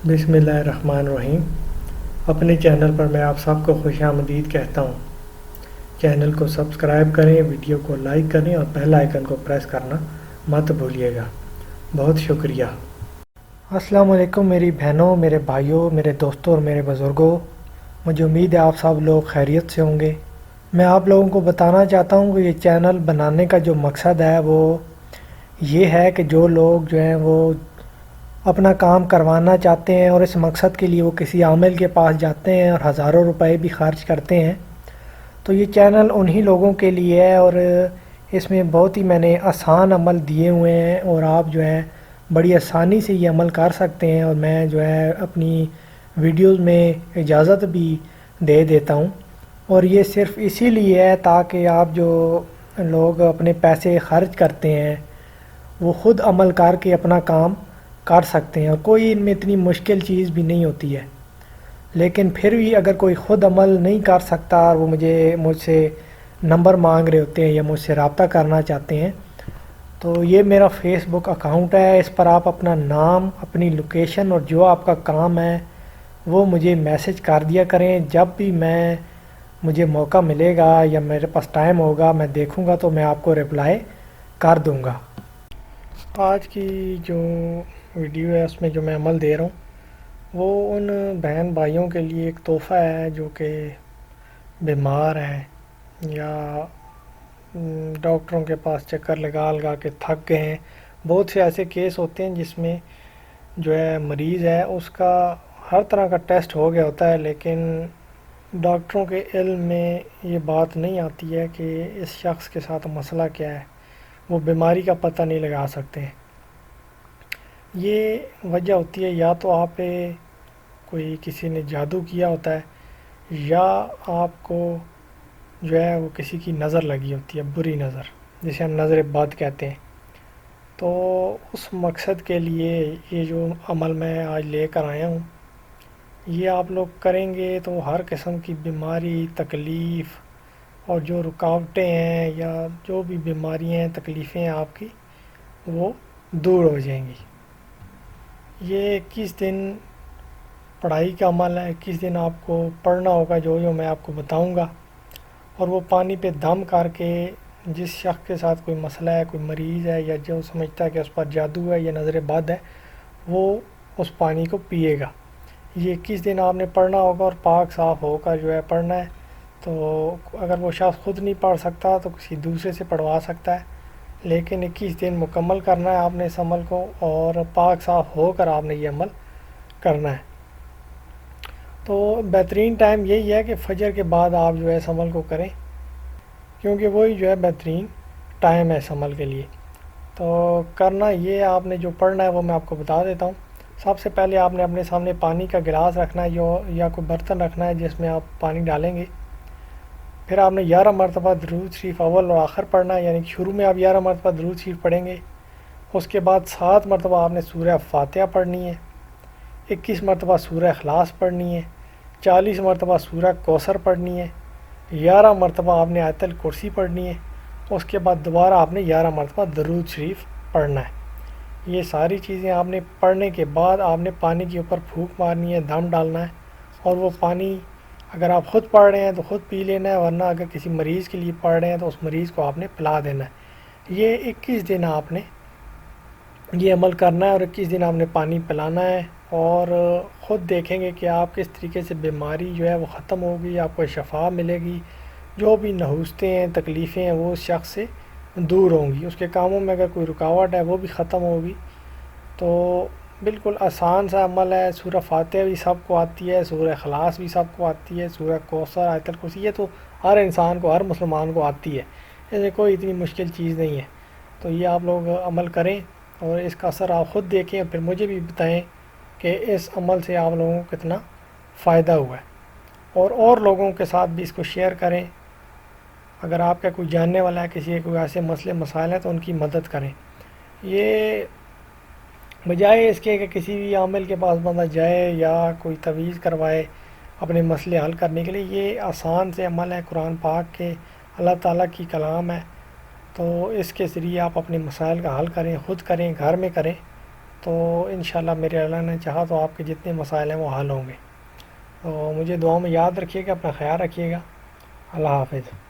بسم اللہ الرحمن الرحیم۔ اپنے چینل پر میں آپ سب کو خوش آمدید کہتا ہوں۔ چینل کو سبسکرائب کریں، ویڈیو کو لائک کریں اور بیل آئیکن کو پریس کرنا مت بھولیے گا۔ بہت شکریہ۔ السلام علیکم میری بہنوں، میرے بھائیوں، میرے دوستوں اور میرے بزرگوں۔ مجھے امید ہے آپ سب لوگ خیریت سے ہوں گے۔ میں آپ لوگوں کو بتانا چاہتا ہوں کہ یہ چینل بنانے کا جو مقصد ہے وہ یہ ہے کہ جو لوگ جو ہیں وہ اپنا کام کروانا چاہتے ہیں اور اس مقصد کے لیے وہ کسی عامل کے پاس جاتے ہیں اور ہزاروں روپے بھی خرچ کرتے ہیں، تو یہ چینل انہی لوگوں کے لیے ہے اور اس میں بہت ہی میں نے آسان عمل دیے ہوئے ہیں اور آپ جو ہے بڑی آسانی سے یہ عمل کر سکتے ہیں، اور میں جو ہے اپنی ویڈیوز میں اجازت بھی دے دیتا ہوں، اور یہ صرف اسی لیے ہے تاکہ آپ جو لوگ اپنے پیسے خرچ کرتے ہیں وہ خود عمل کر کے اپنا کام کر سکتے ہیں، اور کوئی ان میں اتنی مشکل چیز بھی نہیں ہوتی ہے۔ لیکن پھر بھی اگر کوئی خود عمل نہیں کر سکتا اور وہ مجھ سے نمبر مانگ رہے ہوتے ہیں یا مجھ سے رابطہ کرنا چاہتے ہیں، تو یہ میرا فیس بک اکاؤنٹ ہے۔ اس پر آپ اپنا نام، اپنی لوکیشن اور جو آپ کا کام ہے وہ مجھے میسج کر دیا کریں۔ جب بھی مجھے موقع ملے گا یا میرے پاس ٹائم ہوگا میں دیکھوں گا تو میں آپ کو رپلائی کر دوں گا۔ آج کی جو ویڈیو ہے اس میں جو میں عمل دے رہا ہوں وہ ان بہن بھائیوں کے لیے ایک تحفہ ہے جو کہ بیمار ہیں یا ڈاکٹروں کے پاس چکر لگا لگا کے تھک گئے ہیں۔ بہت سے ایسے کیس ہوتے ہیں جس میں جو ہے مریض ہے اس کا ہر طرح کا ٹیسٹ ہو گیا ہوتا ہے، لیکن ڈاکٹروں کے علم میں یہ بات نہیں آتی ہے کہ اس شخص کے ساتھ مسئلہ کیا ہے، وہ بیماری کا پتہ نہیں لگا سکتے ہیں۔ یہ وجہ ہوتی ہے یا تو آپ پہ کوئی کسی نے جادو کیا ہوتا ہے یا آپ کو جو ہے وہ کسی کی نظر لگی ہوتی ہے، بری نظر، جسے ہم نظر بد کہتے ہیں۔ تو اس مقصد کے لیے یہ جو عمل میں آج لے کر آیا ہوں یہ آپ لوگ کریں گے تو ہر قسم کی بیماری، تکلیف اور جو رکاوٹیں ہیں یا جو بھی بیماریاں ہیں، تکلیفیں ہیں آپ کی، وہ دور ہو جائیں گی۔ یہ 21 دن پڑھائی کا عمل ہے، 21 دن آپ کو پڑھنا ہوگا جو میں آپ کو بتاؤں گا، اور وہ پانی پہ دم کر کے جس شخص کے ساتھ کوئی مسئلہ ہے، کوئی مریض ہے یا جو سمجھتا ہے کہ اس پر جادو ہے یا نظر بد ہے، وہ اس پانی کو پیے گا۔ یہ 21 دن آپ نے پڑھنا ہوگا اور پاک صاف ہو کر جو ہے پڑھنا ہے۔ تو اگر وہ شخص خود نہیں پڑھ سکتا تو کسی دوسرے سے پڑھوا سکتا ہے، لیکن 21 دن مکمل کرنا ہے آپ نے اس عمل کو، اور پاک صاف ہو کر آپ نے یہ عمل کرنا ہے۔ تو بہترین ٹائم یہی ہے کہ فجر کے بعد آپ جو ہے اس عمل کو کریں، کیونکہ وہی جو ہے بہترین ٹائم ہے اس عمل کے لیے۔ تو کرنا یہ آپ نے جو پڑھنا ہے وہ میں آپ کو بتا دیتا ہوں۔ سب سے پہلے آپ نے اپنے سامنے پانی کا گلاس رکھنا ہے یا کوئی برتن رکھنا ہے جس میں آپ پانی ڈالیں گے۔ پھر آپ نے 11 مرتبہ درود شریف اول اور آخر پڑھنا ہے، یعنی کہ شروع میں آپ 11 مرتبہ درود شریف پڑھیں گے، اس کے بعد 7 مرتبہ آپ نے سورہ فاتحہ پڑھنی ہے، 21 مرتبہ سورہ اخلاص پڑھنی ہے، 40 مرتبہ سورہ کوثر پڑھنی ہے، 11 مرتبہ آپ نے آیت الکرسی پڑھنی ہے، اس کے بعد دوبارہ آپ نے 11 مرتبہ درود شریف پڑھنا ہے۔ یہ ساری چیزیں آپ نے پڑھنے کے بعد آپ نے پانی کے اوپر پھونک مارنی ہے، دم ڈالنا ہے، اور وہ پانی اگر آپ خود پڑھ رہے ہیں تو خود پی لینا ہے، ورنہ اگر کسی مریض کے لیے پڑھ رہے ہیں تو اس مریض کو آپ نے پلا دینا ہے۔ یہ 21 دن آپ نے یہ عمل کرنا ہے اور 21 دن آپ نے پانی پلانا ہے، اور خود دیکھیں گے کہ آپ کس طریقے سے بیماری جو ہے وہ ختم ہوگی، آپ کو شفا ملے گی، جو بھی نحوستیں ہیں، تکلیفیں ہیں، وہ اس شخص سے دور ہوں گی، اس کے کاموں میں اگر کوئی رکاوٹ ہے وہ بھی ختم ہوگی۔ تو بالکل آسان سا عمل ہے۔ سورہ فاتحہ بھی سب کو آتی ہے، سورہ اخلاص بھی سب کو آتی ہے، سورہ کوثر، آیت الکرسی، یہ تو ہر انسان کو، ہر مسلمان کو آتی ہے، اس میں کوئی اتنی مشکل چیز نہیں ہے۔ تو یہ آپ لوگ عمل کریں اور اس کا اثر آپ خود دیکھیں اور پھر مجھے بھی بتائیں کہ اس عمل سے آپ لوگوں کو کتنا فائدہ ہوا ہے، اور لوگوں کے ساتھ بھی اس کو شیئر کریں۔ اگر آپ کا کوئی جاننے والا ہے، کسی کے کوئی ایسے مسئلے مسائل ہیں تو ان کی مدد کریں۔ یہ بجائے اس کے کہ کسی بھی عامل کے پاس بندہ جائے یا کوئی تویز کروائے اپنے مسئلے حل کرنے کے لیے، یہ آسان سے عمل ہے، قرآن پاک کے اللہ تعالیٰ کی کلام ہے، تو اس کے ذریعے آپ اپنے مسائل کا حل کریں، خود کریں، گھر میں کریں، تو انشاءاللہ میرے اللہ نے چاہا تو آپ کے جتنے مسائل ہیں وہ حل ہوں گے. تو مجھے دعاؤں میں یاد رکھیے گا، اپنا خیال رکھیے گا. اللہ حافظ.